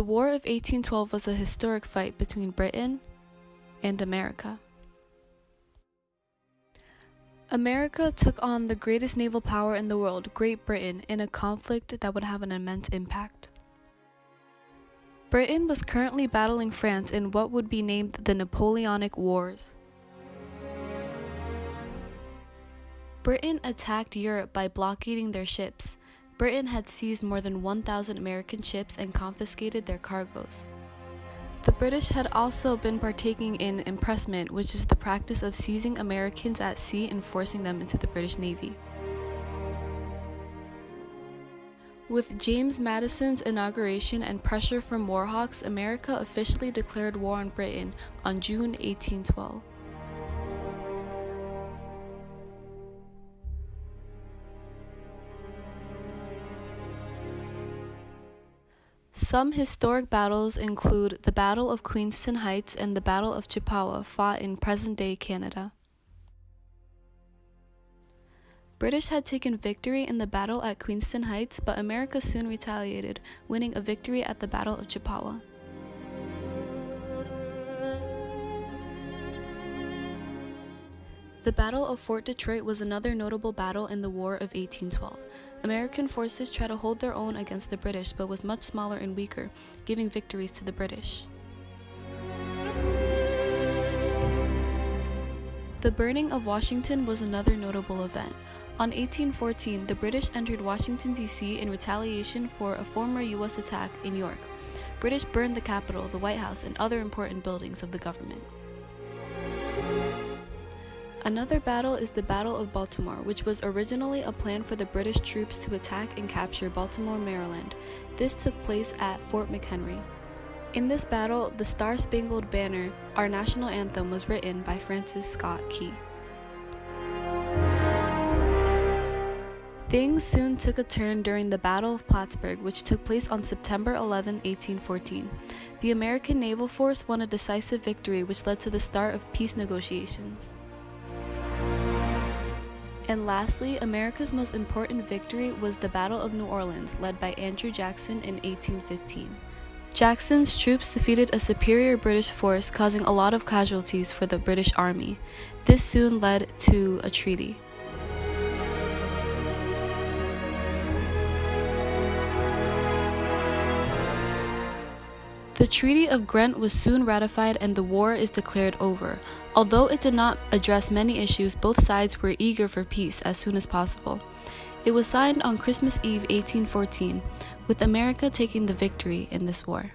War of 1812 was a historic fight between Britain and America. America took on the greatest naval power in the world, Great Britain, in a conflict that would have an immense impact. Britain was currently battling France in what would be named the Napoleonic Wars. Britain attacked Europe by blockading their ships. Britain had seized more than 1,000 American ships and confiscated their cargoes. The British had also been partaking in impressment, which is the practice of seizing Americans at sea and forcing them into the British Navy. With James Madison's inauguration and pressure from warhawks, America officially declared war on Britain on June 1812. Some historic battles include the Battle of Queenston Heights and the Battle of Chippewa, fought in present-day Canada. British had taken victory in the battle at Queenston Heights, but America soon retaliated, winning a victory at the Battle of Chippewa. The Battle of Fort Detroit was another notable battle in the War of 1812. American forces tried to hold their own against the British, but was much smaller and weaker, giving victories to the British. The burning of Washington was another notable event. On 1814, the British entered Washington, D.C. in retaliation for a former U.S. attack in York. British burned the Capitol, the White House, and other important buildings of the government. Another battle is the Battle of Baltimore, which was originally a plan for the British troops to attack and capture Baltimore, Maryland. This took place at Fort McHenry. In this battle, the Star-Spangled Banner, our national anthem, was written by Francis Scott Key. Things soon took a turn during the Battle of Plattsburgh, which took place on September 11, 1814. The American naval force won a decisive victory, which led to the start of peace negotiations. And lastly, America's most important victory was the Battle of New Orleans, led by Andrew Jackson in 1815. Jackson's troops defeated a superior British force, causing a lot of casualties for the British Army. This soon led to a treaty. The Treaty of Ghent was soon ratified and the war is declared over. Although it did not address many issues, both sides were eager for peace as soon as possible. It was signed on Christmas Eve 1814, with America taking the victory in this war.